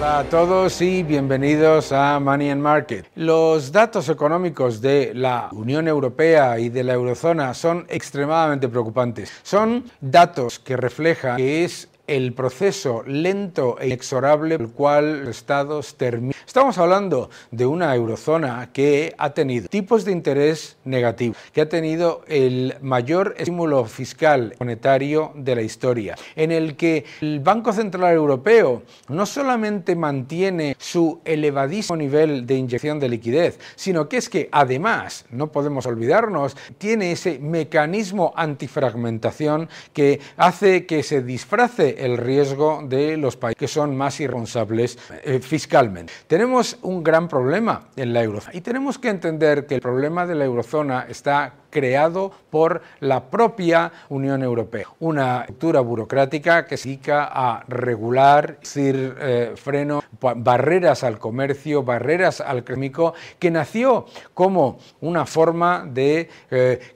Hola a todos y bienvenidos a Money and Market. Los datos económicos de la Unión Europea y de la Eurozona son extremadamente preocupantes. Son datos que reflejan que es el proceso lento e inexorable por el cual los estados terminan. Estamos hablando de una eurozona que ha tenido tipos de interés negativos, que ha tenido el mayor estímulo fiscal monetario de la historia, en el que el Banco Central Europeo no solamente mantiene su elevadísimo nivel de inyección de liquidez, sino que es que además, no podemos olvidarnos, tiene ese mecanismo antifragmentación que hace que se disfrace el riesgo de los países que son más irresponsables fiscalmente. Tenemos un gran problema en la eurozona y tenemos que entender que el problema de la eurozona está creado por la propia Unión Europea. Una estructura burocrática que se dedica a regular, decir, freno, barreras al comercio, barreras al crecimiento, que nació como una forma de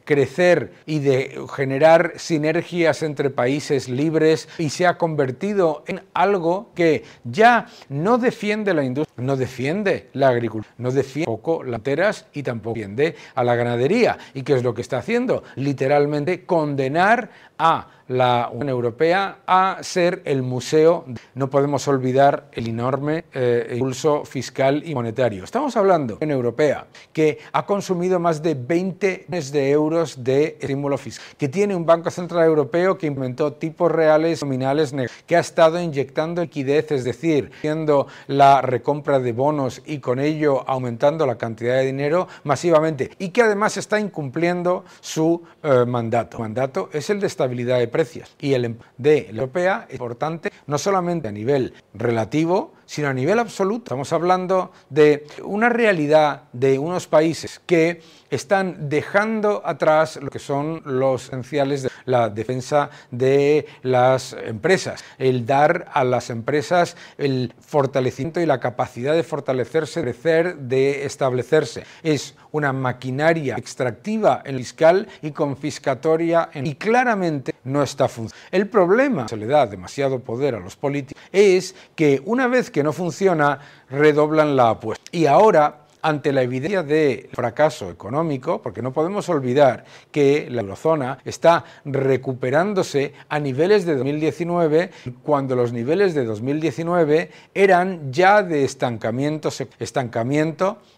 crecer y de generar sinergias entre países libres y se ha convertido en algo que ya no defiende la industria, no defiende la agricultura, no defiende poco las fronteras y tampoco defiende a la ganadería. ¿Y qué es lo que está haciendo? Literalmente condenar a la Unión Europea a ser el museo. No podemos olvidar el enorme impulso fiscal y monetario. Estamos hablando de una Unión Europea que ha consumido más de 20 millones de euros de estímulo fiscal, que tiene un Banco Central Europeo que implementó tipos reales nominales negativos, que ha estado inyectando liquidez, es decir, haciendo la recompra de bonos y con ello aumentando la cantidad de dinero masivamente, y que además está incumpliendo su mandato. El mandato es el de estabilidad de precios y el de la europea es importante no solamente a nivel relativo, sino a nivel absoluto. Estamos hablando de una realidad de unos países que están dejando atrás lo que son los esenciales de la defensa de las empresas, el dar a las empresas el fortalecimiento y la capacidad de fortalecerse, de crecer, de establecerse. Es una maquinaria extractiva en el fiscal y confiscatoria y claramente no está funcionando. El problema, se le da demasiado poder a los políticos, es que una vez que no funciona, redoblan la apuesta. Y ahora, ante la evidencia del fracaso económico, porque no podemos olvidar que la eurozona está recuperándose a niveles de 2019, cuando los niveles de 2019 eran ya de estancamiento,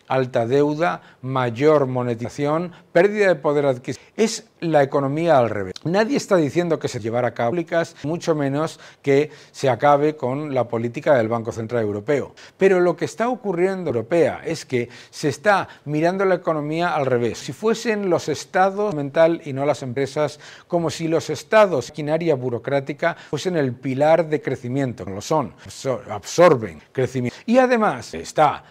alta deuda, mayor monetización, pérdida de poder adquisitivo. Es la economía al revés. Nadie está diciendo que se llevará a cabo públicas, mucho menos que se acabe con la política del Banco Central Europeo. Pero lo que está ocurriendo en Europea es que se está mirando la economía al revés. Si fuesen los estados mental y no las empresas, como si los estados, maquinaria burocrática, fuesen el pilar de crecimiento, no lo son, absorben crecimiento. Y además está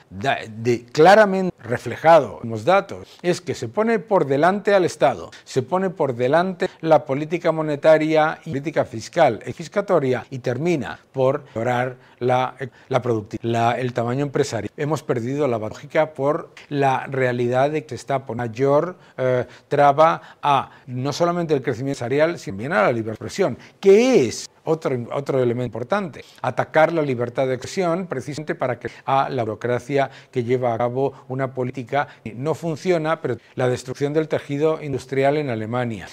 claramente reflejado en los datos, es que se pone por delante al Estado, se pone por delante la política monetaria y política fiscal y fiscatoria y termina por lograr la productividad, el tamaño empresarial. Hemos perdido la lógica por la realidad de que se está poniendo mayor traba a no solamente el crecimiento empresarial, sino también a la libre expresión, que es otro elemento importante, atacar la libertad de expresión precisamente para que a la burocracia que lleva a cabo una política no funciona, pero la destrucción del tejido industrial en Alemania,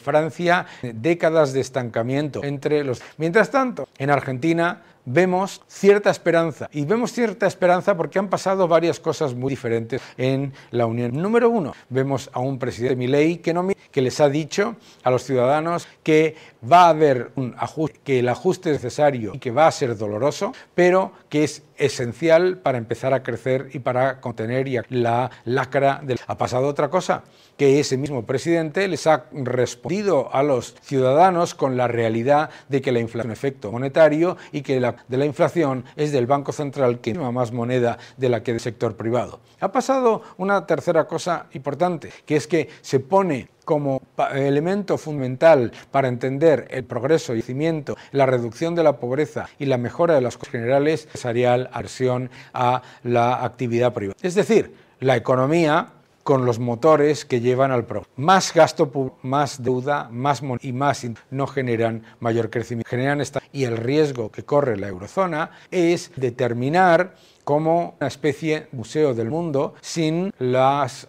Francia, décadas de estancamiento entre los... Mientras tanto, en Argentina vemos cierta esperanza, y vemos cierta esperanza porque han pasado varias cosas muy diferentes en la Unión. Número uno, vemos a un presidente Milei que les ha dicho a los ciudadanos que va a haber un ajuste, que el ajuste es necesario y que va a ser doloroso, pero que es esencial para empezar a crecer y para contener la lacra del... Ha pasado otra cosa, que ese mismo presidente les ha respondido a los ciudadanos con la realidad de que la inflación es un efecto monetario y que de la inflación es del Banco Central que tiene más moneda de la que del sector privado. Ha pasado una tercera cosa importante, que es que se pone como elemento fundamental para entender el progreso y crecimiento, la reducción de la pobreza y la mejora de las cosas generales, empresarial, adhesión a la actividad privada. Es decir, la economía con los motores que llevan al progreso. Más gasto público, más deuda, y más no generan mayor crecimiento. Y el riesgo que corre la eurozona es determinar como una especie de museo del mundo sin las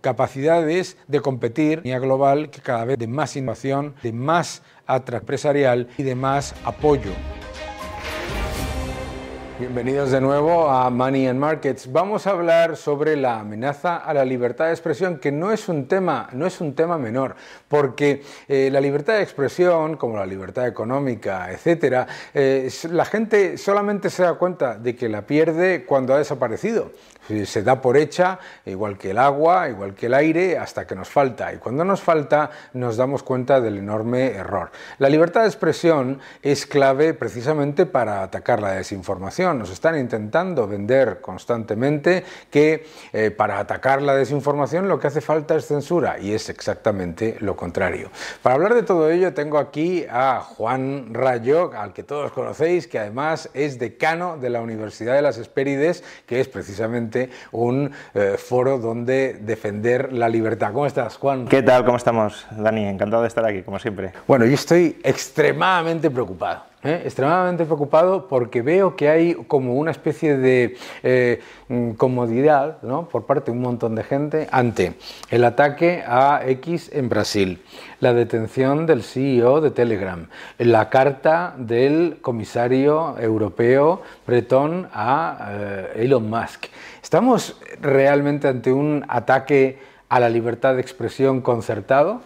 capacidades de competir en global, que cada vez de más innovación, de más atractivo empresarial y de más apoyo. Bienvenidos de nuevo a Money and Markets. Vamos a hablar sobre la amenaza a la libertad de expresión, que no es un tema menor, porque la libertad de expresión, como la libertad económica, etcétera, la gente solamente se da cuenta de que la pierde cuando ha desaparecido. Se da por hecha, igual que el agua, igual que el aire, hasta que nos falta. Y cuando nos falta, nos damos cuenta del enorme error. La libertad de expresión es clave precisamente para atacar la desinformación. Nos están intentando vender constantemente que para atacar la desinformación lo que hace falta es censura, y es exactamente lo contrario. Para hablar de todo ello tengo aquí a Juan Rayo, al que todos conocéis, que además es decano de la Universidad de las Hespérides, que es precisamente un foro donde defender la libertad. ¿Cómo estás, Juan? ¿Qué tal? ¿Cómo estamos, Dani? Encantado de estar aquí, como siempre. Bueno, yo estoy extremadamente preocupado. Extremadamente preocupado porque veo que hay como una especie de comodidad, ¿no?, por parte de un montón de gente ante el ataque a X en Brasil, la detención del CEO de Telegram, la carta del comisario europeo bretón a Elon Musk. ¿Estamos realmente ante un ataque a la libertad de expresión concertado?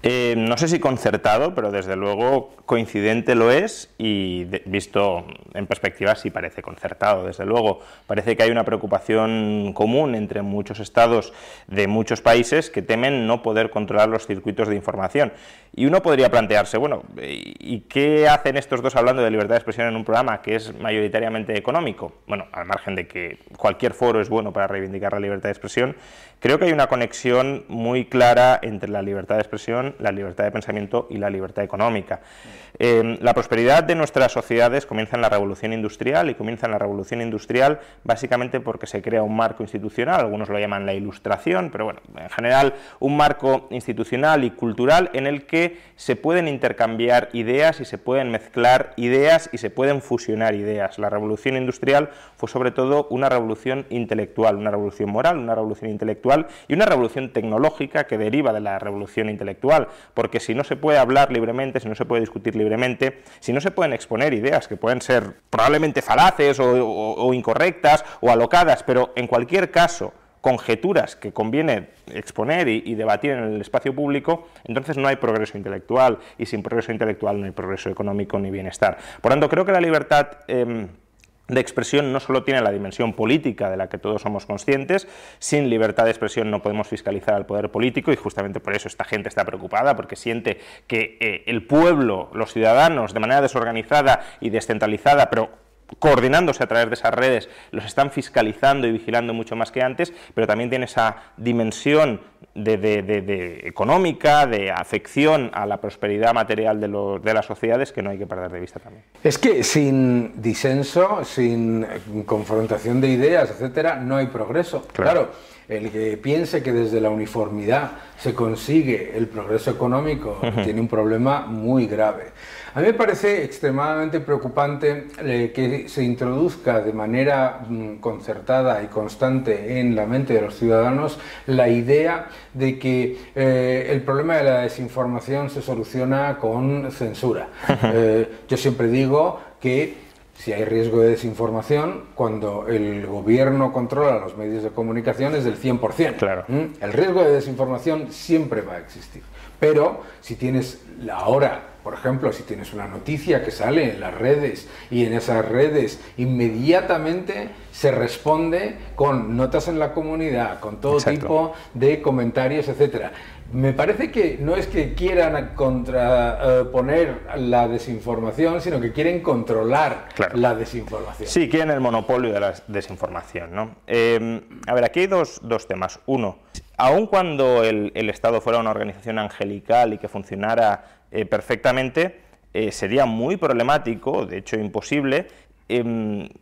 No sé si concertado, pero desde luego coincidente lo es, y visto en perspectiva sí parece concertado. Desde luego parece que hay una preocupación común entre muchos estados de muchos países que temen no poder controlar los circuitos de información. Y uno podría plantearse, bueno, ¿y qué hacen estos dos hablando de libertad de expresión en un programa que es mayoritariamente económico? Bueno, al margen de que cualquier foro es bueno para reivindicar la libertad de expresión, creo que hay una conexión muy clara entre la libertad de expresión, la libertad de pensamiento y la libertad económica. La prosperidad de nuestras sociedades comienza en la revolución industrial, y comienza en la revolución industrial básicamente porque se crea un marco institucional, algunos lo llaman la ilustración, pero bueno, en general un marco institucional y cultural en el que se pueden intercambiar ideas y se pueden mezclar ideas y se pueden fusionar ideas. La revolución industrial fue sobre todo una revolución intelectual, una revolución moral, una revolución intelectual y una revolución tecnológica que deriva de la revolución intelectual, porque si no se puede hablar libremente, si no se puede discutir libremente, si no se pueden exponer ideas que pueden ser probablemente falaces o incorrectas o alocadas, pero en cualquier caso conjeturas que conviene exponer y debatir en el espacio público, entonces no hay progreso intelectual, y sin progreso intelectual no hay progreso económico ni bienestar. Por tanto, creo que la libertad de expresión no solo tiene la dimensión política de la que todos somos conscientes. Sin libertad de expresión no podemos fiscalizar al poder político, y justamente por eso esta gente está preocupada, porque siente que el pueblo, los ciudadanos, de manera desorganizada y descentralizada, pero coordinándose a través de esas redes, los están fiscalizando y vigilando mucho más que antes, pero también tiene esa dimensión económica, de afección a la prosperidad material de las sociedades, que no hay que perder de vista también. Es que sin disenso, sin confrontación de ideas, etcétera, no hay progreso. Claro, el que piense que desde la uniformidad se consigue el progreso económico tiene un problema muy grave. A mí me parece extremadamente preocupante que se introduzca de manera concertada y constante en la mente de los ciudadanos la idea de que el problema de la desinformación se soluciona con censura. Yo siempre digo que si hay riesgo de desinformación, cuando el gobierno controla los medios de comunicación es del 100%. Claro. El riesgo de desinformación siempre va a existir. Pero si tienes ahora, por ejemplo, si tienes una noticia que sale en las redes y en esas redes inmediatamente se responde con notas en la comunidad, con todo tipo de comentarios, etcétera. Me parece que no es que quieran contraponer la desinformación, sino que quieren controlar la desinformación. Sí, quieren el monopolio de la desinformación, ¿no? A ver, aquí hay dos temas. Uno, aun cuando el Estado fuera una organización angelical y que funcionara perfectamente, sería muy problemático, de hecho imposible,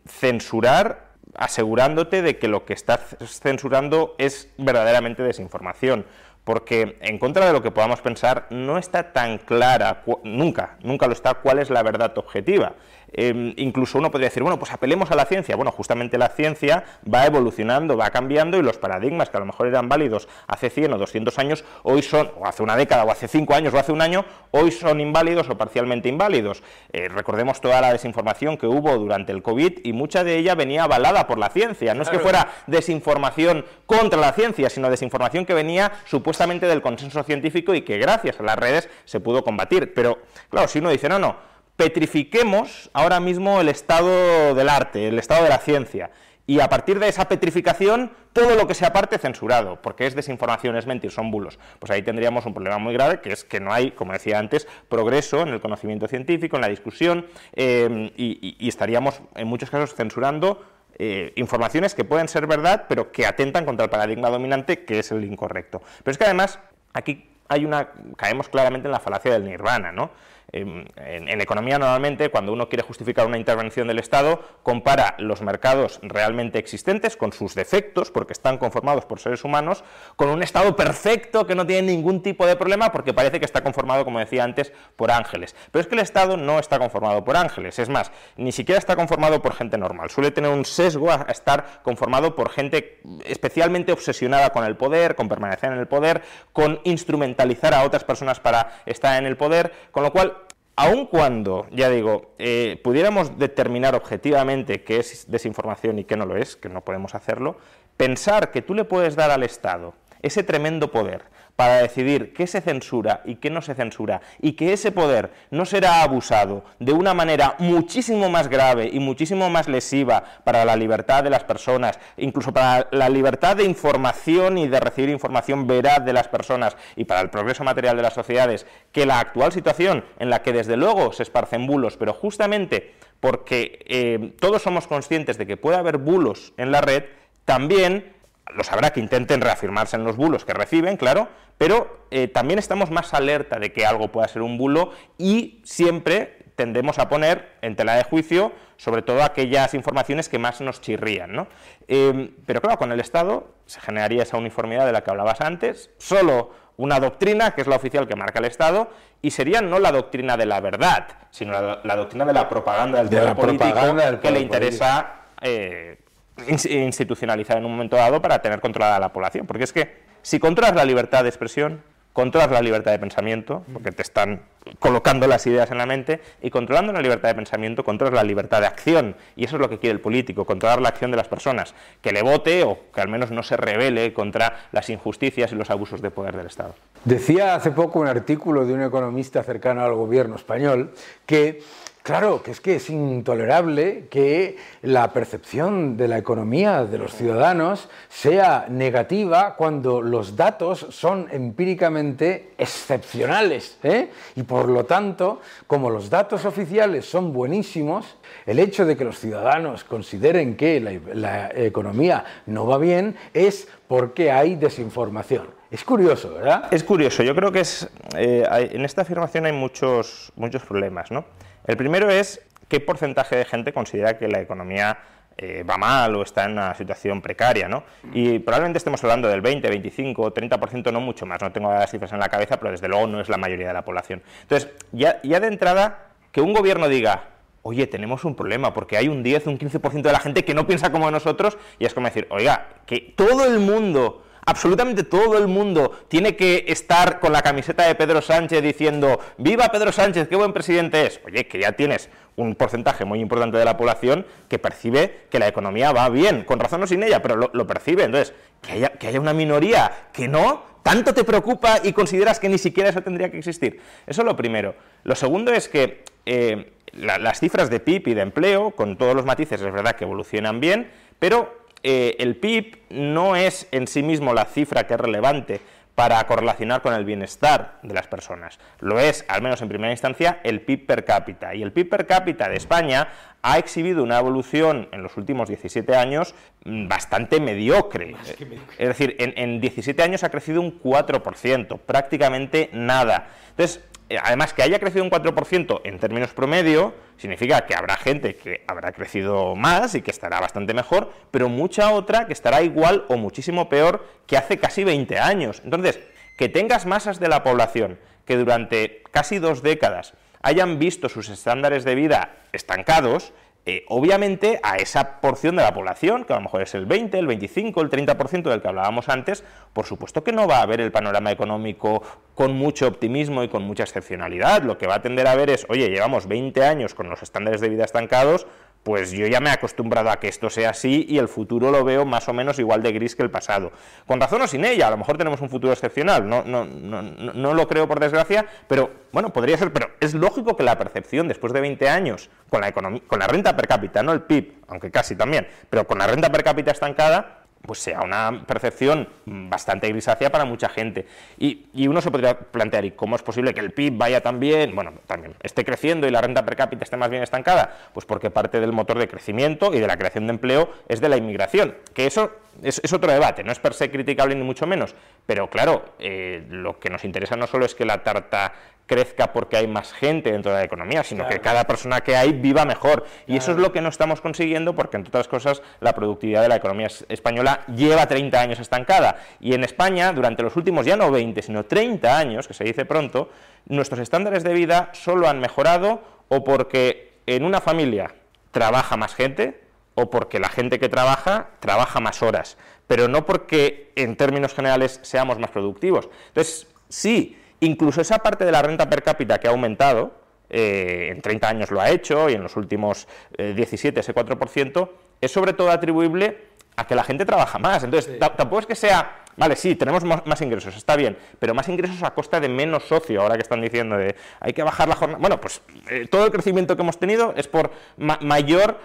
censurar asegurándote de que lo que estás censurando es verdaderamente desinformación. Porque en contra de lo que podamos pensar, no está tan clara, nunca lo está, cuál es la verdad objetiva. Incluso uno podría decir, bueno, pues apelemos a la ciencia. Bueno, justamente la ciencia va evolucionando, va cambiando, y los paradigmas que a lo mejor eran válidos hace 100 o 200 años, hoy son, o hace una década, o hace 5 años, o hace un año, hoy son inválidos o parcialmente inválidos. Recordemos toda la desinformación que hubo durante el COVID, y mucha de ella venía avalada por la ciencia. No es que fuera desinformación contra la ciencia, sino desinformación que venía supuestamente del consenso científico y que gracias a las redes se pudo combatir. Pero, claro, si uno dice, no, petrifiquemos ahora mismo el estado del arte, el estado de la ciencia, y a partir de esa petrificación, todo lo que sea aparte censurado, porque es desinformación, es mentir, son bulos. Pues ahí tendríamos un problema muy grave, que es que no hay, como decía antes, progreso en el conocimiento científico, en la discusión, y estaríamos en muchos casos censurando informaciones que pueden ser verdad, pero que atentan contra el paradigma dominante, que es el incorrecto. Pero es que además, aquí caemos claramente en la falacia del nirvana, ¿no? En economía, normalmente, cuando uno quiere justificar una intervención del Estado, compara los mercados realmente existentes con sus defectos, porque están conformados por seres humanos, con un Estado perfecto que no tiene ningún tipo de problema, porque parece que está conformado, como decía antes, por ángeles. Pero es que el Estado no está conformado por ángeles, es más, ni siquiera está conformado por gente normal, suele tener un sesgo a estar conformado por gente especialmente obsesionada con el poder, con permanecer en el poder, con instrumentalizar a otras personas para estar en el poder, con lo cual, aun cuando, ya digo, pudiéramos determinar objetivamente qué es desinformación y qué no lo es, que no podemos hacerlo, pensar que tú le puedes dar al Estado ese tremendo poder para decidir qué se censura y qué no se censura, y que ese poder no será abusado de una manera muchísimo más grave y muchísimo más lesiva para la libertad de las personas, incluso para la libertad de información y de recibir información veraz de las personas, y para el progreso material de las sociedades, que la actual situación en la que desde luego se esparcen bulos, pero justamente porque todos somos conscientes de que puede haber bulos en la red, también los habrá que intenten reafirmarse en los bulos que reciben, claro, pero también estamos más alerta de que algo pueda ser un bulo, y siempre tendemos a poner en tela de juicio sobre todo aquellas informaciones que más nos chirrían, ¿no? Pero claro, con el Estado se generaría esa uniformidad de la que hablabas antes, solo una doctrina, que es la oficial que marca el Estado, y sería no la doctrina de la verdad, sino la doctrina de la propaganda del poder político, que le interesa institucionalizar en un momento dado para tener controlada a la población. Porque es que si controlas la libertad de expresión, controlas la libertad de pensamiento, porque te están colocando las ideas en la mente, y controlando la libertad de pensamiento controlas la libertad de acción, y eso es lo que quiere el político, controlar la acción de las personas, que le vote o que al menos no se rebele contra las injusticias y los abusos de poder del Estado. Decía hace poco un artículo de un economista cercano al gobierno español que claro, que es intolerable que la percepción de la economía de los ciudadanos sea negativa cuando los datos son empíricamente excepcionales, y por lo tanto, como los datos oficiales son buenísimos, el hecho de que los ciudadanos consideren que la economía no va bien es porque hay desinformación. Es curioso, ¿verdad? Es curioso. Yo creo que en esta afirmación hay muchos problemas, ¿no? El primero es qué porcentaje de gente considera que la economía va mal o está en una situación precaria, ¿no? Y probablemente estemos hablando del 20, 25, 30%, no mucho más, no tengo las cifras en la cabeza, pero desde luego no es la mayoría de la población. Entonces, ya de entrada, que un gobierno diga, oye, tenemos un problema porque hay un 10, un 15% de la gente que no piensa como nosotros, y es como decir, oiga, que todo el mundo, absolutamente todo el mundo, tiene que estar con la camiseta de Pedro Sánchez diciendo ¡viva Pedro Sánchez, qué buen presidente es! Oye, que ya tienes un porcentaje muy importante de la población que percibe que la economía va bien, con razón o sin ella, pero lo percibe. Entonces, que haya una minoría que no, tanto te preocupa y consideras que ni siquiera eso tendría que existir. Eso es lo primero. Lo segundo es que las cifras de PIB y de empleo, con todos los matices, es verdad que evolucionan bien, pero el PIB no es en sí mismo la cifra que es relevante para correlacionar con el bienestar de las personas. Lo es, al menos en primera instancia, el PIB per cápita. Y el PIB per cápita de España ha exhibido una evolución en los últimos 17 años bastante mediocre. Es decir, en 17 años ha crecido un 4%, prácticamente nada. Entonces, además, que haya crecido un 4% en términos promedio, significa que habrá gente que habrá crecido más y que estará bastante mejor, pero mucha otra que estará igual o muchísimo peor que hace casi 20 años. Entonces, que tengas masas de la población que durante casi 2 décadas hayan visto sus estándares de vida estancados, obviamente a esa porción de la población, que a lo mejor es el 20, el 25, el 30% del que hablábamos antes, por supuesto que no va a ver el panorama económico con mucho optimismo y con mucha excepcionalidad. Lo que va a tender a ver es, oye, llevamos 20 años con los estándares de vida estancados, pues yo ya me he acostumbrado a que esto sea así y el futuro lo veo más o menos igual de gris que el pasado. Con razón o sin ella, a lo mejor tenemos un futuro excepcional, no lo creo por desgracia, pero bueno, podría ser, pero es lógico que la percepción después de 20 años con la renta per cápita, no el PIB, aunque casi también, pero con la renta per cápita estancada, pues sea una percepción bastante grisácea para mucha gente. Y uno se podría plantear, ¿y cómo es posible que el PIB vaya tan bien, bueno, también esté creciendo y la renta per cápita esté más bien estancada? Pues porque parte del motor de crecimiento y de la creación de empleo es de la inmigración, que eso es otro debate, no es per se criticable ni mucho menos, pero claro, lo que nos interesa no solo es que la tarta crezca porque hay más gente dentro de la economía, sino que cada persona que hay viva mejor. Y eso es lo que no estamos consiguiendo porque, entre otras cosas, la productividad de la economía española lleva 30 años estancada. Y en España, durante los últimos ya no 20, sino 30 años, que se dice pronto, nuestros estándares de vida solo han mejorado o porque en una familia trabaja más gente o porque la gente que trabaja más horas, pero no porque en términos generales seamos más productivos. Entonces, sí, incluso esa parte de la renta per cápita que ha aumentado, en 30 años lo ha hecho, y en los últimos 17, ese 4%, es sobre todo atribuible a que la gente trabaja más. Entonces, tampoco es que sea, vale, sí, tenemos más ingresos, está bien, pero más ingresos a costa de menos socio, ahora que están diciendo de hay que bajar la jornada. Bueno, pues todo el crecimiento que hemos tenido es por mayor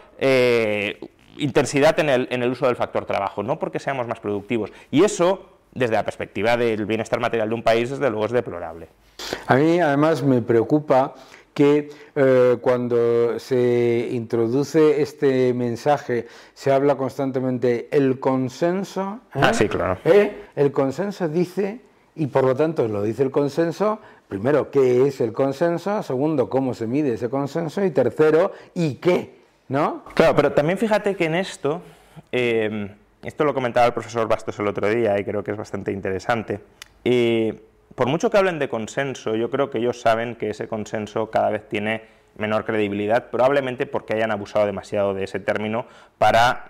intensidad en el uso del factor trabajo, no porque seamos más productivos. Y eso, desde la perspectiva del bienestar material de un país, desde luego es deplorable. A mí, además, me preocupa que cuando se introduce este mensaje se habla constantemente el consenso. Sí, claro. El consenso dice, y por lo tanto lo dice el consenso, primero, ¿qué es el consenso? Segundo, ¿cómo se mide ese consenso? Y tercero, ¿y qué? ¿No? Claro, pero también fíjate que en esto... esto lo comentaba el profesor Bastos el otro día y creo que es bastante interesante. Por mucho que hablen de consenso, yo creo que ellos saben que ese consenso cada vez tiene menor credibilidad, probablemente porque hayan abusado demasiado de ese término para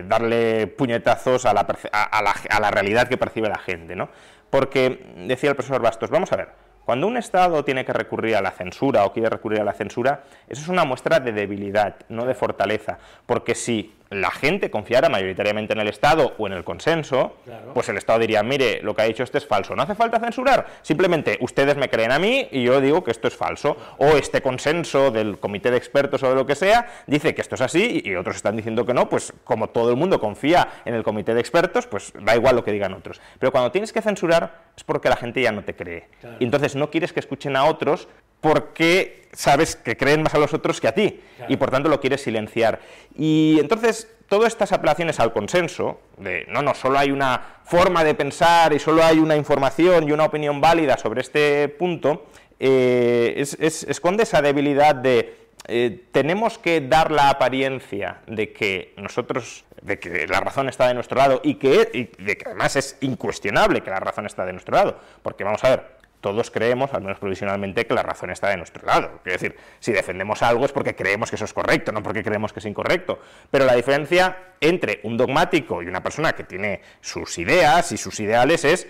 darle puñetazos a la realidad que percibe la gente, ¿no? Porque, decía el profesor Bastos, vamos a ver, cuando un Estado tiene que recurrir a la censura o quiere recurrir a la censura, eso es una muestra de debilidad, no de fortaleza, porque si la gente confiara mayoritariamente en el Estado o en el consenso, pues el Estado diría, mire, lo que ha dicho este es falso, no hace falta censurar, simplemente ustedes me creen a mí y yo digo que esto es falso, o este consenso del comité de expertos o de lo que sea, dice que esto es así y otros están diciendo que no, pues como todo el mundo confía en el comité de expertos, pues da igual lo que digan otros. Pero cuando tienes que censurar es porque la gente ya no te cree, y entonces no quieres que escuchen a otros porque sabes que creen más a los otros que a ti, y por tanto lo quieres silenciar. Y entonces todas estas apelaciones al consenso, de no, solo hay una forma de pensar y solo hay una información y una opinión válida sobre este punto, esconde esa debilidad de tenemos que dar la apariencia de que la razón está de nuestro lado y de que además es incuestionable que la razón está de nuestro lado, porque vamos a ver, todos creemos, al menos provisionalmente, que la razón está de nuestro lado. Es decir, si defendemos algo es porque creemos que eso es correcto, no porque creemos que es incorrecto. Pero la diferencia entre un dogmático y una persona que tiene sus ideas y sus ideales es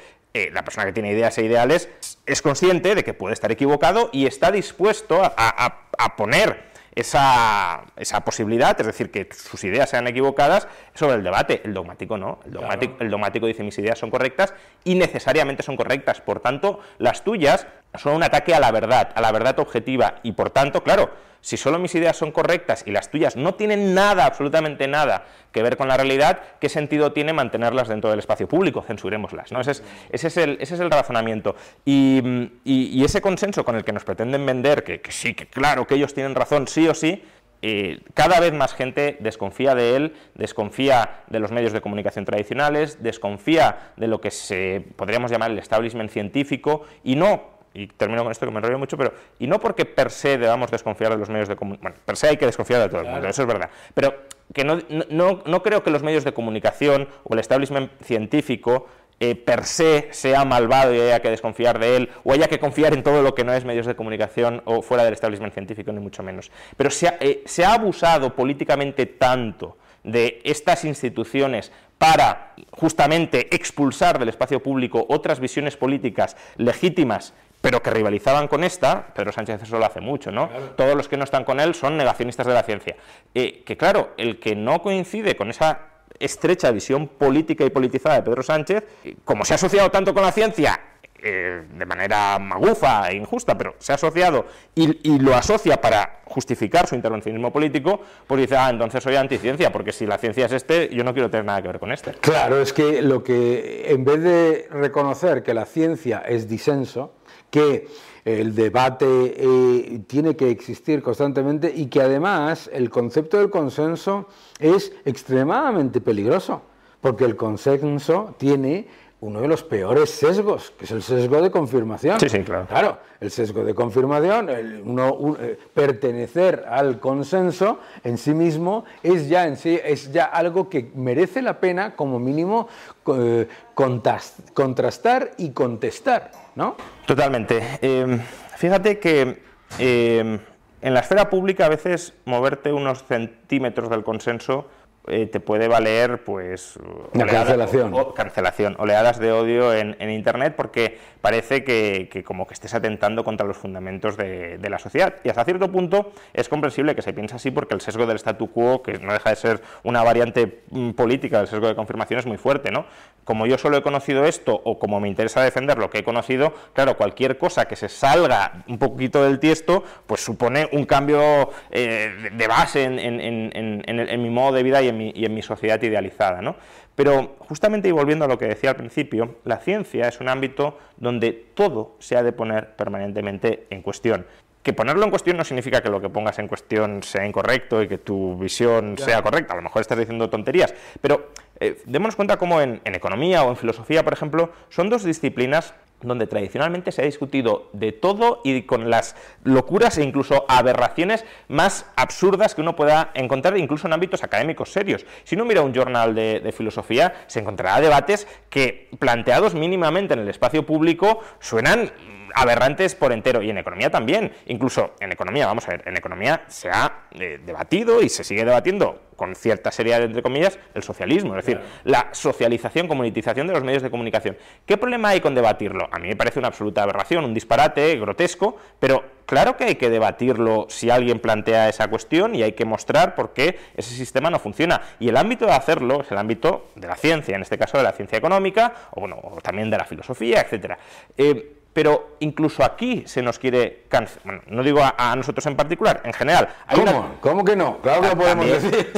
la persona que tiene ideas e ideales es consciente de que puede estar equivocado y está dispuesto a poner esa posibilidad, es decir, que sus ideas sean equivocadas, sobre el debate. El dogmático no, el dogmático dice mis ideas son correctas y necesariamente son correctas, por tanto las tuyas son un ataque a la verdad objetiva, y por tanto, claro, si solo mis ideas son correctas y las tuyas no tienen nada, absolutamente nada que ver con la realidad, ¿qué sentido tiene mantenerlas dentro del espacio público? Censurémoslas, ¿no? Ese es el razonamiento. Y ese consenso con el que nos pretenden vender, que sí, que claro, que ellos tienen razón, sí o sí, cada vez más gente desconfía de él, desconfía de los medios de comunicación tradicionales, desconfía de lo que podríamos llamar el establishment científico, y no y termino con esto que me enrollo mucho, pero y no porque per se debamos desconfiar de los medios de comunicación, bueno, per se hay que desconfiar de todo el mundo, eso es verdad, pero que no creo que los medios de comunicación o el establishment científico per se sea malvado y haya que desconfiar de él, o haya que confiar en todo lo que no es medios de comunicación o fuera del establishment científico, ni mucho menos. Pero se ha abusado políticamente tanto de estas instituciones para justamente expulsar del espacio público otras visiones políticas legítimas, pero que rivalizaban con esta. Pedro Sánchez eso lo hace mucho, ¿no? Claro. Todos los que no están con él son negacionistas de la ciencia. Que claro, el que no coincide con esa estrecha visión política y politizada de Pedro Sánchez, como se ha asociado tanto con la ciencia, de manera magufa e injusta, pero se ha asociado y lo asocia para justificar su intervencionismo político, pues dice, entonces soy anticiencia, porque si la ciencia es yo no quiero tener nada que ver con este. Claro, es que lo que, en vez de reconocer que la ciencia es disenso, que el debate tiene que existir constantemente y que además el concepto del consenso es extremadamente peligroso, porque el consenso tiene uno de los peores sesgos, que es el sesgo de confirmación. Sí, claro. Claro, el sesgo de confirmación, pertenecer al consenso en sí mismo es ya algo que merece la pena, como mínimo, contrastar y contestar, ¿no? Totalmente. Fíjate que en la esfera pública a veces moverte unos centímetros del consenso te puede valer, pues, cancelación, oleadas de odio en Internet, porque parece que como que estés atentando contra los fundamentos de la sociedad. Y hasta cierto punto es comprensible que se piense así, porque el sesgo del statu quo, que no deja de ser una variante política del sesgo de confirmación, es muy fuerte, ¿no? Como yo solo he conocido esto, o como me interesa defender lo que he conocido, claro, cualquier cosa que se salga un poquito del tiesto, pues supone un cambio de base en mi modo de vida y en mi sociedad idealizada, ¿no? Pero justamente, y volviendo a lo que decía al principio, la ciencia es un ámbito donde todo se ha de poner permanentemente en cuestión. Que ponerlo en cuestión no significa que lo que pongas en cuestión sea incorrecto y que tu visión sea correcta, a lo mejor estás diciendo tonterías, pero démonos cuenta cómo en economía o en filosofía, por ejemplo, son dos disciplinas donde tradicionalmente se ha discutido de todo y con las locuras e incluso aberraciones más absurdas que uno pueda encontrar, incluso en ámbitos académicos serios. Si uno mira un journal de filosofía, se encontrará debates que, planteados mínimamente en el espacio público, suenan aberrantes por entero, y en economía también. Incluso en economía, vamos a ver, en economía se ha debatido y se sigue debatiendo con cierta seriedad, entre comillas, el socialismo, es decir, la socialización, comunitización de los medios de comunicación. ¿Qué problema hay con debatirlo? A mí me parece una absoluta aberración, un disparate grotesco, pero claro que hay que debatirlo si alguien plantea esa cuestión, y hay que mostrar por qué ese sistema no funciona. Y el ámbito de hacerlo es el ámbito de la ciencia, en este caso de la ciencia económica, o bueno, también de la filosofía, etcétera. Pero incluso aquí se nos quiere cancelar. Bueno, no digo a nosotros en particular, en general. ¿Cómo que no? Claro que lo podemos decir.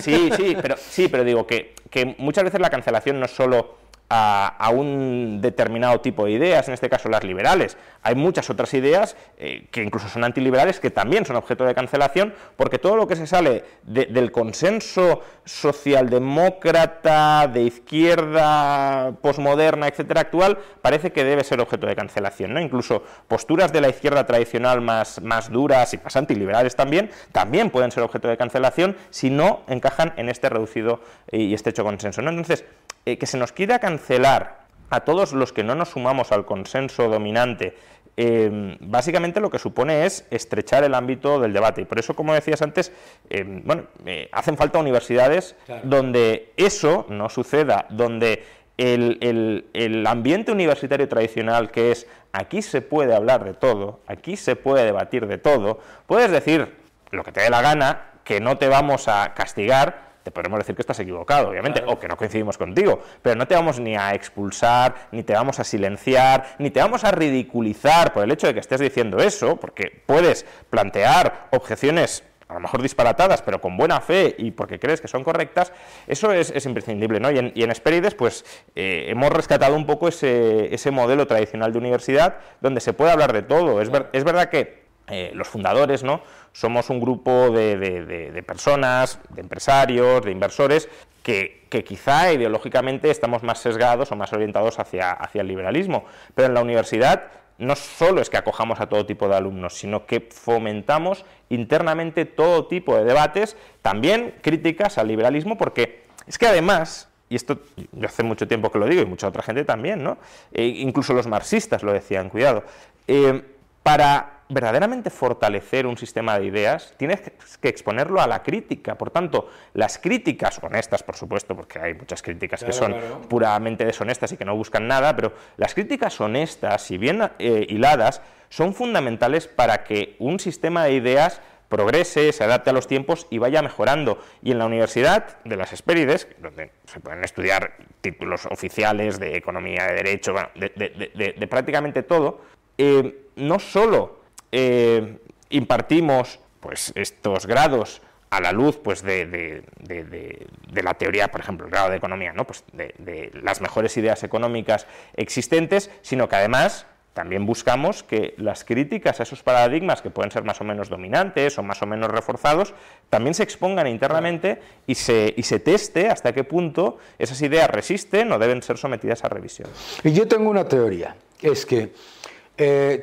Sí, pero digo que muchas veces la cancelación no es solo a un determinado tipo de ideas, en este caso las liberales. Hay muchas otras ideas que incluso son antiliberales, que también son objeto de cancelación, porque todo lo que se sale del consenso socialdemócrata, de izquierda, posmoderna, etcétera, actual, parece que debe ser objeto de cancelación, ¿no? Incluso posturas de la izquierda tradicional más duras y más antiliberales también pueden ser objeto de cancelación si no encajan en este reducido y estrecho consenso, ¿no? Entonces, que se nos quiera cancelar a todos los que no nos sumamos al consenso dominante, básicamente lo que supone es estrechar el ámbito del debate. Y por eso, como decías antes, hacen falta universidades donde eso no suceda, donde el ambiente universitario tradicional, que es aquí se puede hablar de todo, aquí se puede debatir de todo, puedes decir lo que te dé la gana, que no te vamos a castigar. Te podremos decir que estás equivocado, obviamente, o que no coincidimos contigo, pero no te vamos ni a expulsar, ni te vamos a silenciar, ni te vamos a ridiculizar por el hecho de que estés diciendo eso, porque puedes plantear objeciones a lo mejor disparatadas, pero con buena fe y porque crees que son correctas. Eso es imprescindible, ¿no? Y en Hespérides, pues, hemos rescatado un poco ese modelo tradicional de universidad donde se puede hablar de todo. Es verdad que los fundadores, ¿no?, somos un grupo de personas, de empresarios, de inversores, que quizá ideológicamente estamos más sesgados o más orientados hacia el liberalismo, pero en la universidad no solo es que acojamos a todo tipo de alumnos, sino que fomentamos internamente todo tipo de debates, también críticas al liberalismo, porque es que además, y esto yo hace mucho tiempo que lo digo y mucha otra gente también, ¿no? Incluso los marxistas lo decían, cuidado, para verdaderamente fortalecer un sistema de ideas, tienes que exponerlo a la crítica. Por tanto, las críticas honestas, por supuesto, porque hay muchas críticas que son puramente deshonestas y que no buscan nada, pero las críticas honestas, si bien hiladas, son fundamentales para que un sistema de ideas progrese, se adapte a los tiempos y vaya mejorando. Y en la Universidad de las Hespérides, donde se pueden estudiar títulos oficiales de economía, de derecho, bueno, de prácticamente todo, no solo impartimos pues estos grados a la luz pues de la teoría, por ejemplo, el grado de economía, ¿no? Pues de las mejores ideas económicas existentes, sino que además también buscamos que las críticas a esos paradigmas que pueden ser más o menos dominantes o más o menos reforzados, también se expongan internamente y se teste hasta qué punto esas ideas resisten o deben ser sometidas a revisión. Y yo tengo una teoría, es que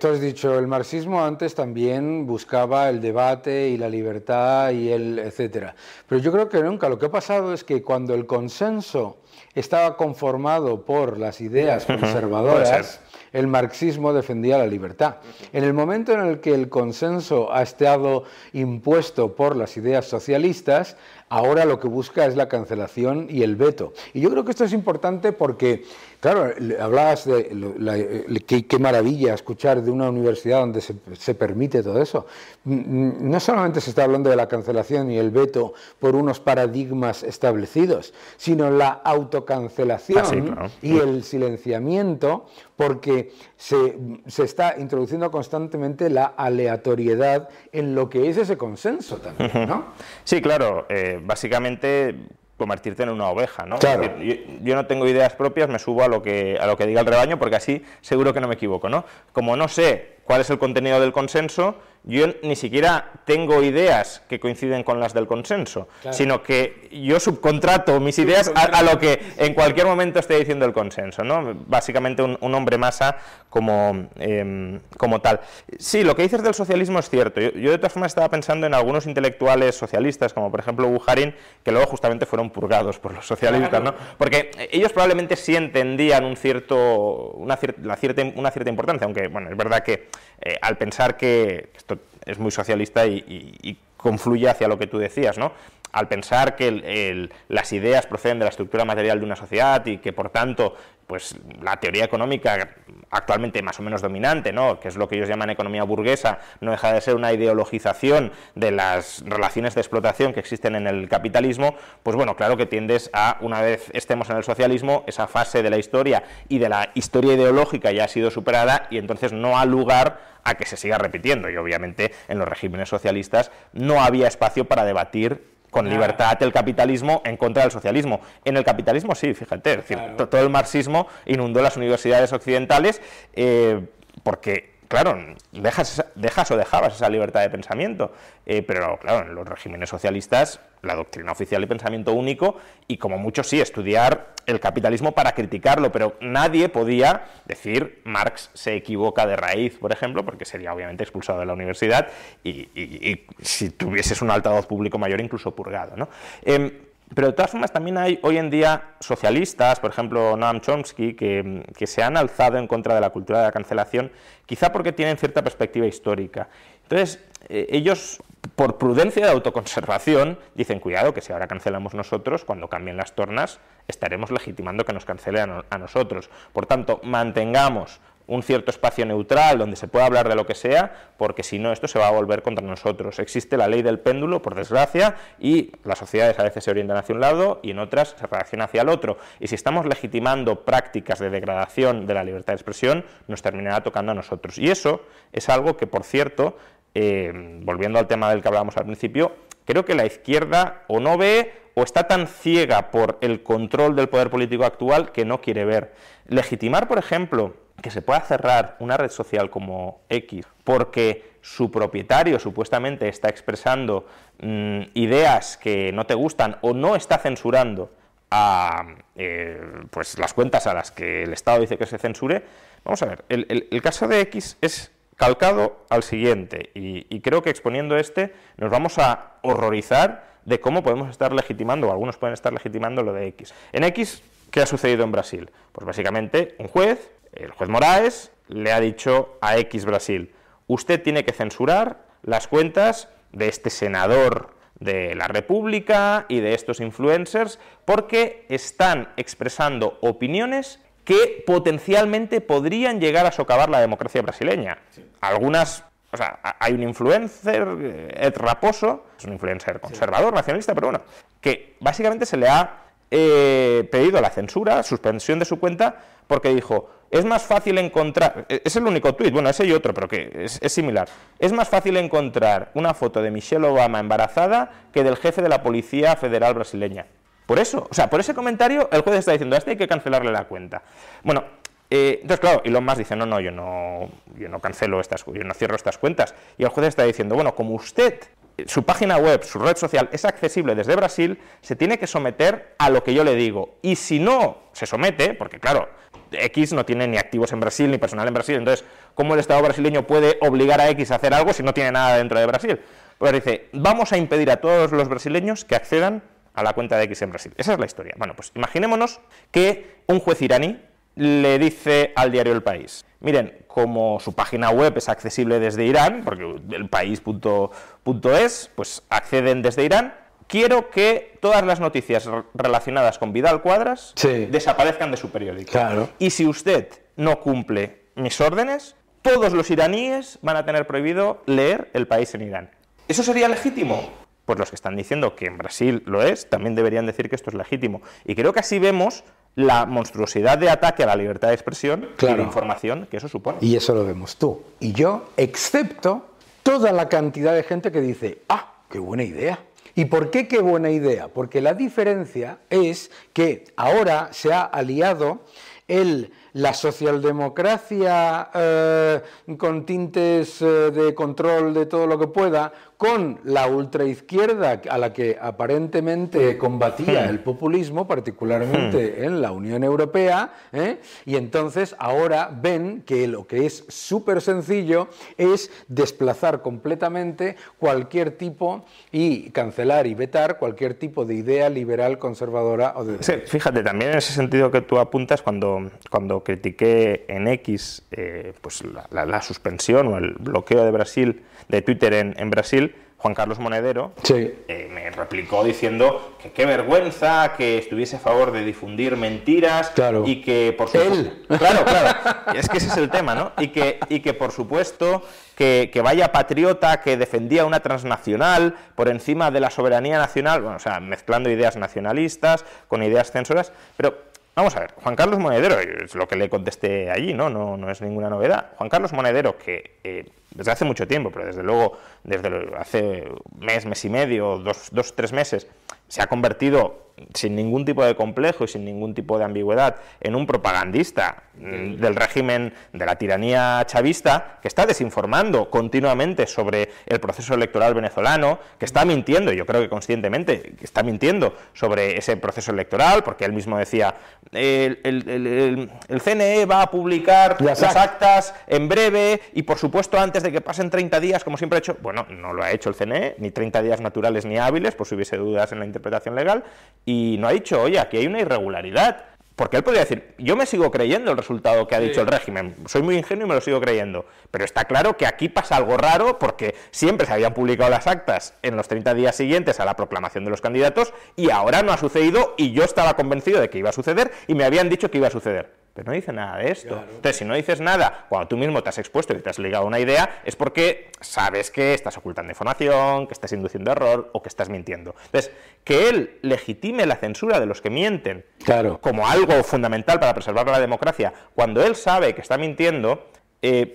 tú has dicho, el marxismo antes también buscaba el debate y la libertad y el etcétera. Pero yo creo que nunca. Lo que ha pasado es que cuando el consenso estaba conformado por las ideas conservadoras, el marxismo defendía la libertad. En el momento en el que el consenso ha estado impuesto por las ideas socialistas, ahora lo que busca es la cancelación y el veto. Y yo creo que esto es importante porque, claro, hablabas de qué maravilla escuchar de una universidad donde se permite todo eso. No solamente se está hablando de la cancelación y el veto por unos paradigmas establecidos, sino la autocancelación y el silenciamiento, porque se está introduciendo constantemente la aleatoriedad en lo que es ese consenso también, ¿no? Sí, claro, básicamente convertirte en una oveja, ¿no? Claro. Es decir, yo no tengo ideas propias, me subo a lo que diga el rebaño, porque así seguro que no me equivoco, ¿no? Como no sé cuál es el contenido del consenso, yo ni siquiera tengo ideas que coinciden con las del consenso, sino que yo subcontrato mis ideas a lo que en cualquier momento esté diciendo el consenso, ¿no? Básicamente un hombre masa como tal. Sí, lo que dices del socialismo es cierto. Yo de todas formas estaba pensando en algunos intelectuales socialistas, como por ejemplo Bukharin, que luego justamente fueron purgados por los socialistas, ¿no? Porque ellos probablemente sí entendían una cierta importancia, aunque bueno, es verdad que al pensar que esto es muy socialista y confluye hacia lo que tú decías, ¿no? Al pensar que las ideas proceden de la estructura material de una sociedad y que, por tanto, pues la teoría económica actualmente más o menos dominante, ¿no? Que es lo que ellos llaman economía burguesa, no deja de ser una ideologización de las relaciones de explotación que existen en el capitalismo, pues bueno, claro que tiendes a, una vez estemos en el socialismo, esa fase de la historia y de la historia ideológica ya ha sido superada y entonces no ha lugar a que se siga repitiendo. Y obviamente en los regímenes socialistas no había espacio para debatir con libertad el capitalismo en contra del socialismo. En el capitalismo sí, fíjate, es decir, todo el marxismo inundó las universidades occidentales porque, claro, dejas o dejabas esa libertad de pensamiento, pero claro, en los regímenes socialistas la doctrina oficial y pensamiento único y como mucho sí, estudiar el capitalismo para criticarlo, pero nadie podía decir Marx se equivoca de raíz, por ejemplo, porque sería obviamente expulsado de la universidad y si tuvieses un altavoz público mayor incluso purgado, ¿no? Pero de todas formas también hay hoy en día socialistas, por ejemplo Noam Chomsky, que se han alzado en contra de la cultura de la cancelación, quizá porque tienen cierta perspectiva histórica. Entonces, ellos, por prudencia de autoconservación, dicen, cuidado, que si ahora cancelamos nosotros, cuando cambien las tornas, estaremos legitimando que nos cancelen a nosotros. Por tanto, mantengamos un cierto espacio neutral donde se pueda hablar de lo que sea, porque si no esto se va a volver contra nosotros. Existe la ley del péndulo, por desgracia, y las sociedades a veces se orientan hacia un lado y en otras se reacciona hacia el otro. Y si estamos legitimando prácticas de degradación de la libertad de expresión, nos terminará tocando a nosotros. Y eso es algo que, por cierto, volviendo al tema del que hablábamos al principio, creo que la izquierda o no ve o está tan ciega por el control del poder político actual que no quiere ver. Legitimar, por ejemplo, que se pueda cerrar una red social como X porque su propietario supuestamente está expresando ideas que no te gustan o no está censurando a pues las cuentas a las que el Estado dice que se censure, Vamos a ver, el caso de X es calcado al siguiente, y creo que exponiendo nos vamos a horrorizar de cómo podemos estar legitimando, o algunos pueden estar legitimando lo de X. En X, ¿qué ha sucedido en Brasil? Pues básicamente un juez, el juez Moraes, le ha dicho a X Brasil: usted tiene que censurar las cuentas de este senador de la República y de estos influencers porque están expresando opiniones que potencialmente podrían llegar a socavar la democracia brasileña. Sí. Algunas, o sea, hay un influencer, Ed Raposo, es un influencer conservador, nacionalista, pero bueno, que básicamente se le ha pedido la censura, suspensión de su cuenta, porque dijo: es más fácil encontrar, es el único tuit, bueno, ese y otro, pero que es similar, es más fácil encontrar una foto de Michelle Obama embarazada que del jefe de la Policía Federal brasileña. Por eso, o sea, por ese comentario el juez está diciendo: a este hay que cancelarle la cuenta. Bueno, entonces claro, Elon Musk dice: yo no cancelo yo no cierro estas cuentas. Y el juez está diciendo: bueno, como usted, su página web, su red social es accesible desde Brasil, se tiene que someter a lo que yo le digo. Y si no se somete, porque claro, X no tiene ni activos en Brasil, ni personal en Brasil, entonces, ¿cómo el Estado brasileño puede obligar a X a hacer algo si no tiene nada dentro de Brasil? Pues dice: vamos a impedir a todos los brasileños que accedan a la cuenta de X en Brasil. Esa es la historia. Bueno, pues imaginémonos que un juez iraní le dice al diario El País: miren, como su página web es accesible desde Irán, porque elpaís.es, pues acceden desde Irán, quiero que todas las noticias relacionadas con Vidal Quadras desaparezcan de su periódico. Claro. Y si usted no cumple mis órdenes, todos los iraníes van a tener prohibido leer El País en Irán. ¿Eso sería legítimo? Pues los que están diciendo que en Brasil lo es, también deberían decir que esto es legítimo. Y creo que así vemos la monstruosidad de ataque a la libertad de expresión y de información que eso supone. Y eso lo vemos tú y yo, excepto toda la cantidad de gente que dice: ¡ah, qué buena idea! ¿Y por qué qué buena idea? Porque la diferencia es que ahora se ha aliado la socialdemocracia con tintes de control de todo lo que pueda, con la ultraizquierda a la que aparentemente combatía el populismo, particularmente en la Unión Europea, y entonces ahora ven que lo que es súper sencillo es desplazar completamente cualquier tipo y cancelar y vetar cualquier tipo de idea liberal, conservadora o de derecha. Sí, fíjate, también en ese sentido que tú apuntas, cuando critiqué en X pues la suspensión o el bloqueo de Brasil, de Twitter en Brasil, Juan Carlos Monedero me replicó diciendo que qué vergüenza que estuviese a favor de difundir mentiras, y que por supuesto... Claro, es que ese es el tema, ¿no? Y que por supuesto que vaya patriota que defendía una transnacional por encima de la soberanía nacional, bueno, o sea, mezclando ideas nacionalistas con ideas censoras, pero... Vamos a ver, Juan Carlos Monedero, es lo que le contesté allí, no es ninguna novedad. Juan Carlos Monedero, que desde hace mucho tiempo, pero desde luego desde hace mes y medio, dos, 3 meses, se ha convertido sin ningún tipo de complejo y sin ningún tipo de ambigüedad en un propagandista del régimen de la tiranía chavista, que está desinformando continuamente sobre el proceso electoral venezolano, que está mintiendo, y yo creo que conscientemente, que está mintiendo sobre ese proceso electoral, porque él mismo decía: el CNE va a publicar las actas en breve y por supuesto antes de que pasen 30 días, como siempre ha hecho. Bueno, no lo ha hecho el CNE, ni 30 días naturales ni hábiles, por si hubiese dudas en la interpretación legal, y no ha dicho: oye, aquí hay una irregularidad. Porque él podría decir: yo me sigo creyendo el resultado que ha dicho el régimen, soy muy ingenuo y me lo sigo creyendo, pero está claro que aquí pasa algo raro, porque siempre se habían publicado las actas en los 30 días siguientes a la proclamación de los candidatos y ahora no ha sucedido, y yo estaba convencido de que iba a suceder y me habían dicho que iba a suceder. Pero no dice nada de esto. Claro. Entonces, si no dices nada, cuando tú mismo te has expuesto y te has ligado a una idea, es porque sabes que estás ocultando información, que estás induciendo error o que estás mintiendo. Entonces, que él legitime la censura de los que mienten como algo fundamental para preservar la democracia, cuando él sabe que está mintiendo,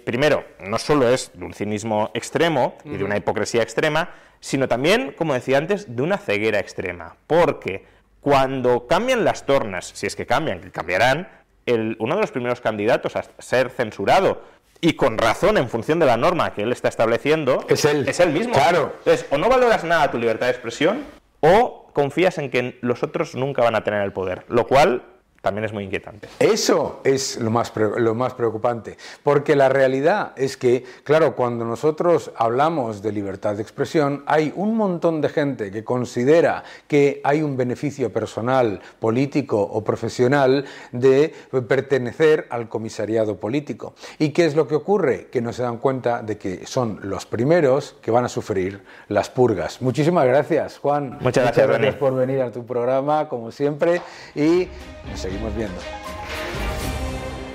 primero, no solo es de un cinismo extremo y de una hipocresía extrema, sino también, como decía antes, de una ceguera extrema. Porque cuando cambian las tornas, si es que cambian, que cambiarán, uno de los primeros candidatos a ser censurado, y con razón en función de la norma que él está estableciendo, es él mismo. Claro. Entonces, o no valoras nada tu libertad de expresión, o confías en que los otros nunca van a tener el poder, lo cual también es muy inquietante. Eso es lo más preocupante, porque la realidad es que, claro, cuando nosotros hablamos de libertad de expresión, hay un montón de gente que considera que hay un beneficio personal, político o profesional de pertenecer al comisariado político. ¿Y qué es lo que ocurre? Que no se dan cuenta de que son los primeros que van a sufrir las purgas. Muchísimas gracias, Juan. Muchas gracias, Dani, por venir a tu programa, como siempre, y nos seguimos viendo.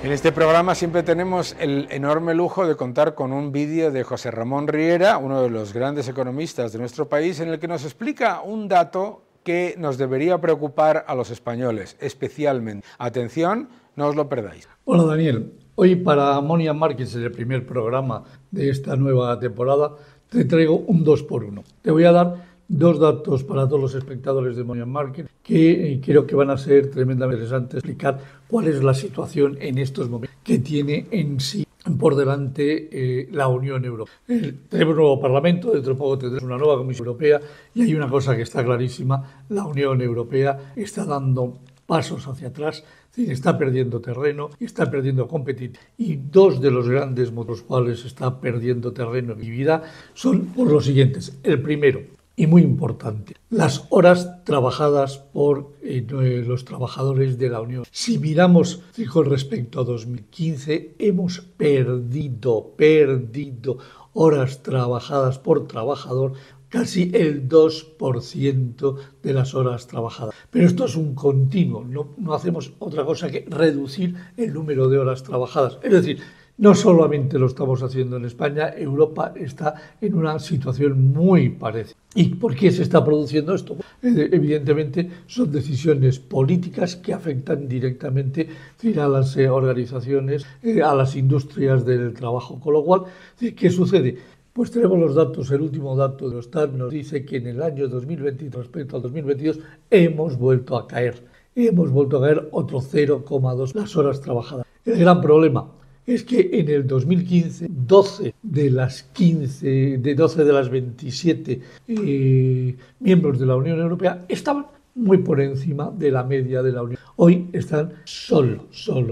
En este programa siempre tenemos el enorme lujo de contar con un vídeo de José Ramón Riera, uno de los grandes economistas de nuestro país, en el que nos explica un dato que nos debería preocupar a los españoles, especialmente. Atención, no os lo perdáis. Hola Daniel, hoy para Money and Markets, en el primer programa de esta nueva temporada, te traigo un 2x1. Te voy a dar dos datos para todos los espectadores de Money and Markets que creo que van a ser tremendamente interesantes, explicar cuál es la situación en estos momentos que tiene en sí por delante la Unión Europea. Tenemos un nuevo Parlamento, dentro de poco tendremos una nueva Comisión Europea y hay una cosa que está clarísima: la Unión Europea está dando pasos hacia atrás, está perdiendo terreno, está perdiendo competitividad, y dos de los grandes motivos por los cuales está perdiendo terreno en actividad son por los siguientes. El primero, y muy importante, las horas trabajadas por los trabajadores de la Unión. Si miramos con respecto a 2015, hemos perdido horas trabajadas por trabajador, casi el 2% de las horas trabajadas. Pero esto es un continuo, no hacemos otra cosa que reducir el número de horas trabajadas. Es decir, no solamente lo estamos haciendo en España, Europa está en una situación muy parecida. ¿Y por qué se está produciendo esto? Evidentemente son decisiones políticas que afectan directamente a las organizaciones, a las industrias del trabajo. Con lo cual, ¿qué sucede? Pues tenemos los datos, el último dato de Eurostat nos dice que en el año 2020 respecto al 2022 hemos vuelto a caer otro 0,2 las horas trabajadas. El gran problema es que en el 2015 12 de las 27 miembros de la Unión Europea estaban muy por encima de la media de la Unión. Hoy están solo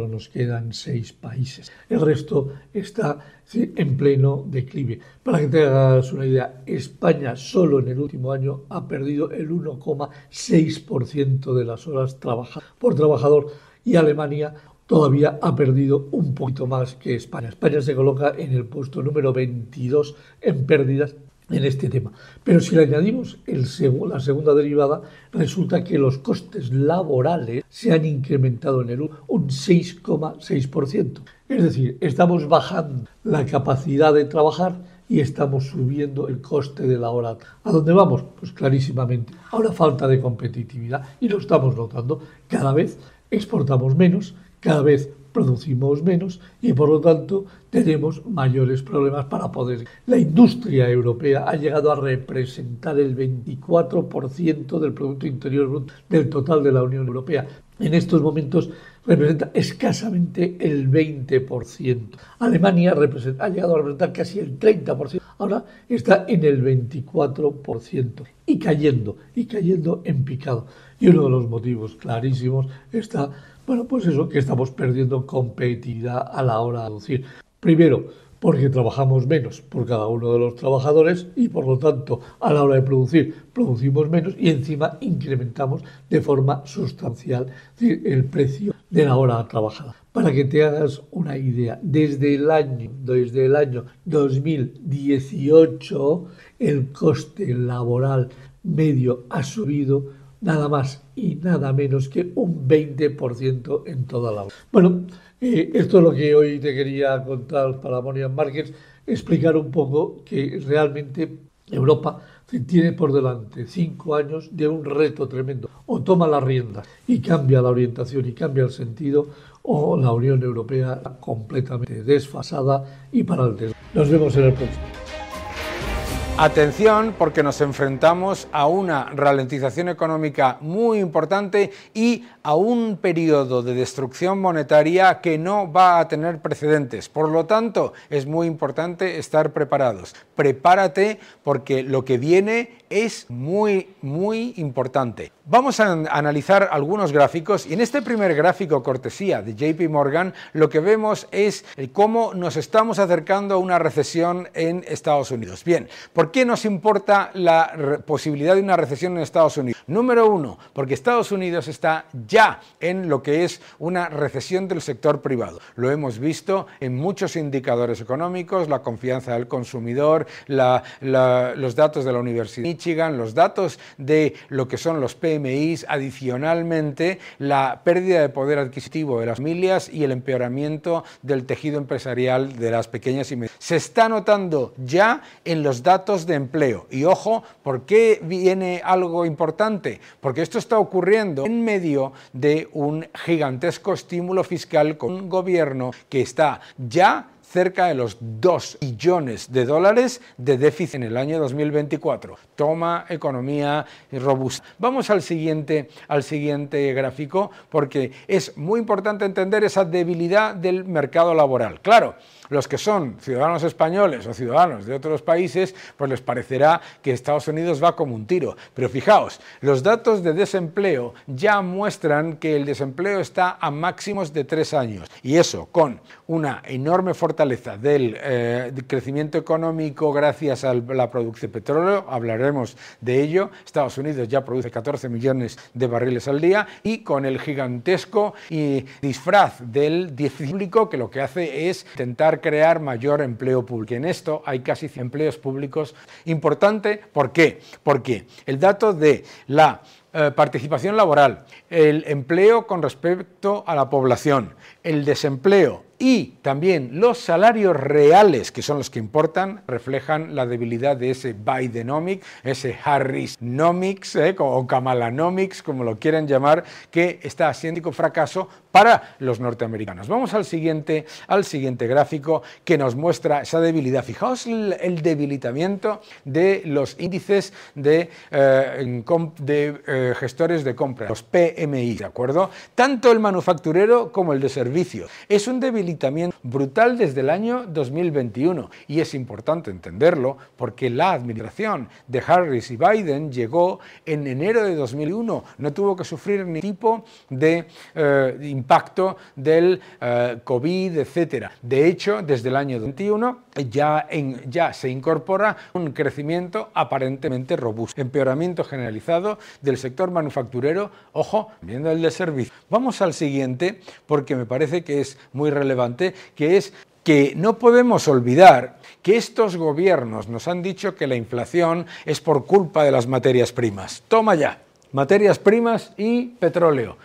nos quedan 6 países. El resto está en pleno declive. Para que te hagas una idea, España solo en el último año ha perdido el 1,6% de las horas trabajadas por trabajador, y Alemania todavía ha perdido un poquito más que España. España se coloca en el puesto número 22 en pérdidas en este tema. Pero si le añadimos la segunda derivada, resulta que los costes laborales se han incrementado en el un 6,6%. Es decir, estamos bajando la capacidad de trabajar y estamos subiendo el coste de la hora. ¿A dónde vamos? Pues clarísimamente a una falta de competitividad, y lo estamos notando. Cada vez exportamos menos, cada vez producimos menos y por lo tanto tenemos mayores problemas para poder. La industria europea ha llegado a representar el 24% del Producto Interior Bruto del total de la Unión Europea. En estos momentos representa escasamente el 20%. Alemania ha llegado a representar casi el 30%. Ahora está en el 24% y cayendo en picado. Y uno de los motivos clarísimos está, pues eso, que estamos perdiendo competitividad a la hora de producir. Primero, porque trabajamos menos por cada uno de los trabajadores y por lo tanto a la hora de producimos menos y encima incrementamos de forma sustancial el precio de la hora trabajada. Para que te hagas una idea, desde el año 2018 el coste laboral medio ha subido nada más y nada menos que un 20% en toda la hora. Bueno, esto es lo que hoy te quería contar para Money and Markets, explicar un poco que realmente Europa tiene por delante 5 años de un reto tremendo. O toma las riendas y cambia la orientación y cambia el sentido, o la Unión Europea completamente desfasada y para el desastre. Nos vemos en el próximo. Atención, porque nos enfrentamos a una ralentización económica muy importante y a un periodo de destrucción monetaria que no va a tener precedentes. Por lo tanto, es muy importante estar preparados. Prepárate, porque lo que viene es muy, muy importante. Vamos a analizar algunos gráficos y en este primer gráfico cortesía de JP Morgan lo que vemos es cómo nos estamos acercando a una recesión en Estados Unidos. Bien, ¿por qué nos importa la posibilidad de una recesión en Estados Unidos? Número uno, porque Estados Unidos está ya en lo que es una recesión del sector privado. Lo hemos visto en muchos indicadores económicos, la confianza del consumidor, los datos de la Universidad de Michigan, los datos de lo que son los PMIs, adicionalmente la pérdida de poder adquisitivo de las familias y el empeoramiento del tejido empresarial de las pequeñas y medianas. Se está notando ya en los datos de empleo. Y ojo, ¿por qué viene algo importante? Porque esto está ocurriendo en medio de un gigantesco estímulo fiscal con un gobierno que está ya cerca de los 2 billones de dólares de déficit en el año 2024. Toma economía robusta. Vamos al siguiente gráfico, porque es muy importante entender esa debilidad del mercado laboral. Claro, los que son ciudadanos españoles o ciudadanos de otros países, pues les parecerá que Estados Unidos va como un tiro. Pero fijaos, los datos de desempleo ya muestran que el desempleo está a máximos de 3 años. Y eso con una enorme fortaleza del crecimiento económico gracias a la producción de petróleo, hablaremos de ello. Estados Unidos ya produce 14 millones de barriles al día y con el gigantesco disfraz del déficit público que lo que hace es intentar crear mayor empleo público. En esto hay casi 100 empleos públicos. Importante, ¿por qué? Porque el dato de la participación laboral, el empleo con respecto a la población, el desempleo y también los salarios reales, que son los que importan, reflejan la debilidad de ese Bidenomics, ese Harrisnomics o Kamalanomics, como lo quieran llamar, que está siendo un fracaso para los norteamericanos. Vamos al siguiente gráfico que nos muestra esa debilidad. Fijaos el debilitamiento de los índices de gestores de compra, los PMI, ¿de acuerdo? Tanto el manufacturero como el de servicios. Es un debilitamiento brutal desde el año 2021 y es importante entenderlo porque la administración de Harris y Biden llegó en enero de 2001, no tuvo que sufrir ningún tipo de impacto del COVID, etcétera. De hecho, desde el año 2021 ya se incorpora un crecimiento aparentemente robusto, empeoramiento generalizado del sector manufacturero, ojo, viendo el de servicios. Vamos al siguiente porque me parece que es muy relevante, que es que no podemos olvidar que estos gobiernos nos han dicho que la inflación es por culpa de las materias primas. Toma ya. Materias primas y petróleo.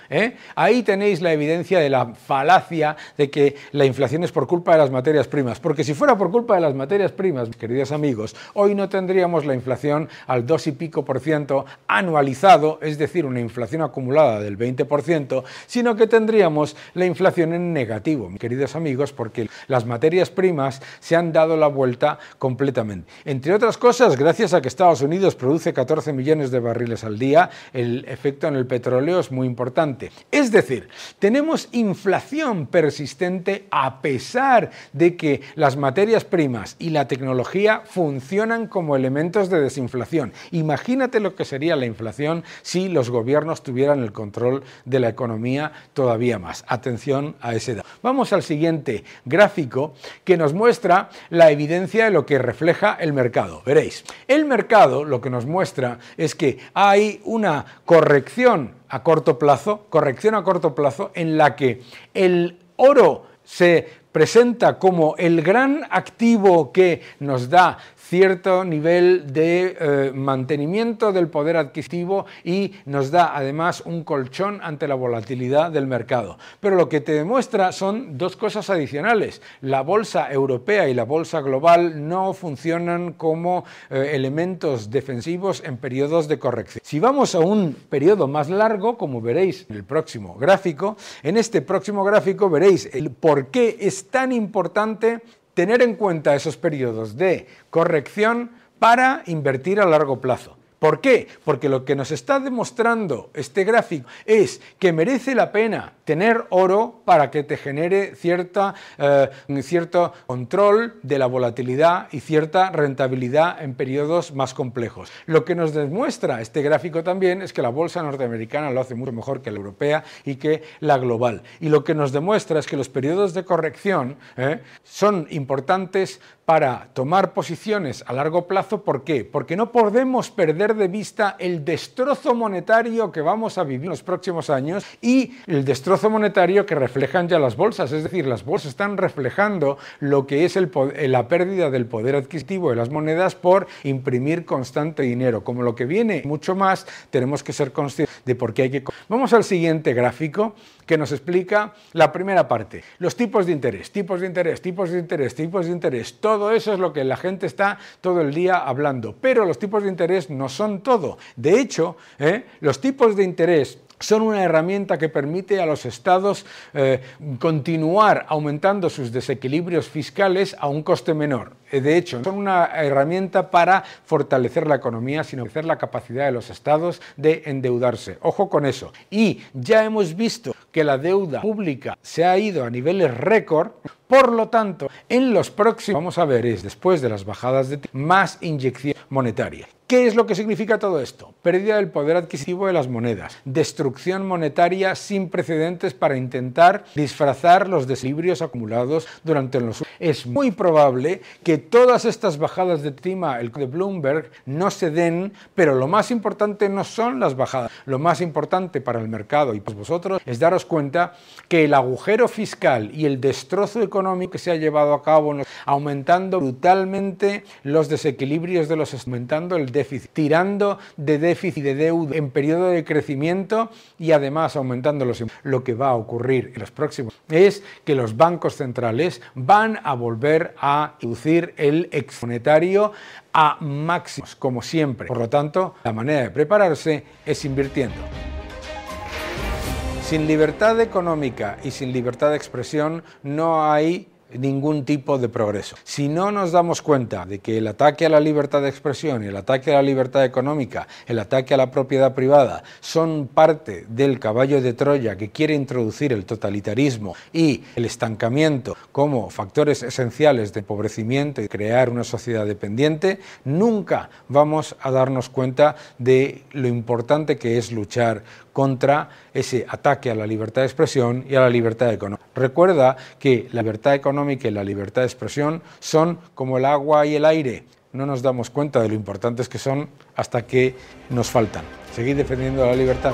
Ahí tenéis la evidencia de la falacia de que la inflación es por culpa de las materias primas, porque si fuera por culpa de las materias primas, queridos amigos, hoy no tendríamos la inflación al 2 y pico % anualizado, es decir, una inflación acumulada del 20%, sino que tendríamos la inflación en negativo, queridos amigos, porque las materias primas se han dado la vuelta completamente. Entre otras cosas, gracias a que Estados Unidos produce 14 millones de barriles al día, el efecto en el petróleo es muy importante. Es decir, tenemos inflación persistente a pesar de que las materias primas y la tecnología funcionan como elementos de desinflación. Imagínate lo que sería la inflación si los gobiernos tuvieran el control de la economía todavía más. Atención a ese dato. Vamos al siguiente gráfico que nos muestra la evidencia de lo que refleja el mercado. Veréis, el mercado lo que nos muestra es que hay una corrección a corto plazo en la que el oro se presenta como el gran activo que nos da cierto nivel de mantenimiento del poder adquisitivo y nos da además un colchón ante la volatilidad del mercado. Pero lo que te demuestra son dos cosas adicionales. La bolsa europea y la bolsa global no funcionan como elementos defensivos en periodos de corrección. Si vamos a un periodo más largo, como veréis en el próximo gráfico, en este próximo gráfico veréis el por qué es tan importante tener en cuenta esos periodos de corrección para invertir a largo plazo. ¿Por qué? Porque lo que nos está demostrando este gráfico es que merece la pena tener oro para que te genere cierto control de la volatilidad y cierta rentabilidad en periodos más complejos. Lo que nos demuestra este gráfico también es que la bolsa norteamericana lo hace mucho mejor que la europea y que la global. Y lo que nos demuestra es que los periodos de corrección son importantes para tomar posiciones a largo plazo. ¿Por qué? Porque no podemos perder de vista el destrozo monetario que vamos a vivir en los próximos años y el destrozo monetario que reflejan ya las bolsas. Es decir, las bolsas están reflejando lo que es la pérdida del poder adquisitivo de las monedas por imprimir constante dinero. Como lo que viene mucho más, tenemos que ser conscientes de por qué hay que... Vamos al siguiente gráfico que nos explica la primera parte. Los tipos de interés, tipos de interés, tipos de interés, tipos de interés. Todo eso es lo que la gente está todo el día hablando. Pero los tipos de interés no son todo. De hecho, los tipos de interés son una herramienta que permite a los estados continuar aumentando sus desequilibrios fiscales a un coste menor. De hecho, son una herramienta para fortalecer la economía, sino fortalecer la capacidad de los estados de endeudarse. Ojo con eso. Y ya hemos visto que la deuda pública se ha ido a niveles récord. Por lo tanto, en los próximos, vamos a ver, después de las bajadas de tipos, más inyección monetaria. ¿Qué es lo que significa todo esto? Pérdida del poder adquisitivo de las monedas, destrucción monetaria sin precedentes para intentar disfrazar los desequilibrios acumulados durante los... Es muy probable que todas estas bajadas de estima, el de Bloomberg, no se den, pero lo más importante no son las bajadas. Lo más importante para el mercado y para vosotros es daros cuenta que el agujero fiscal y el destrozo económico que se ha llevado a cabo, aumentando brutalmente los desequilibrios de los... aumentando el déficit, tirando de déficit de deuda en periodo de crecimiento y además aumentando los impuestos. Lo que va a ocurrir en los próximos es que los bancos centrales van a volver a reducir el exponetario a máximos, como siempre. Por lo tanto, la manera de prepararse es invirtiendo. Sin libertad económica y sin libertad de expresión no hay ningún tipo de progreso. Si no nos damos cuenta de que el ataque a la libertad de expresión y el ataque a la libertad económica, el ataque a la propiedad privada, son parte del caballo de Troya que quiere introducir el totalitarismo y el estancamiento como factores esenciales de empobrecimiento y crear una sociedad dependiente, nunca vamos a darnos cuenta de lo importante que es luchar contra ese ataque a la libertad de expresión y a la libertad económica. Recuerda que la libertad económica y la libertad de expresión son como el agua y el aire. No nos damos cuenta de lo importantes que son hasta que nos faltan. Seguid defendiendo la libertad.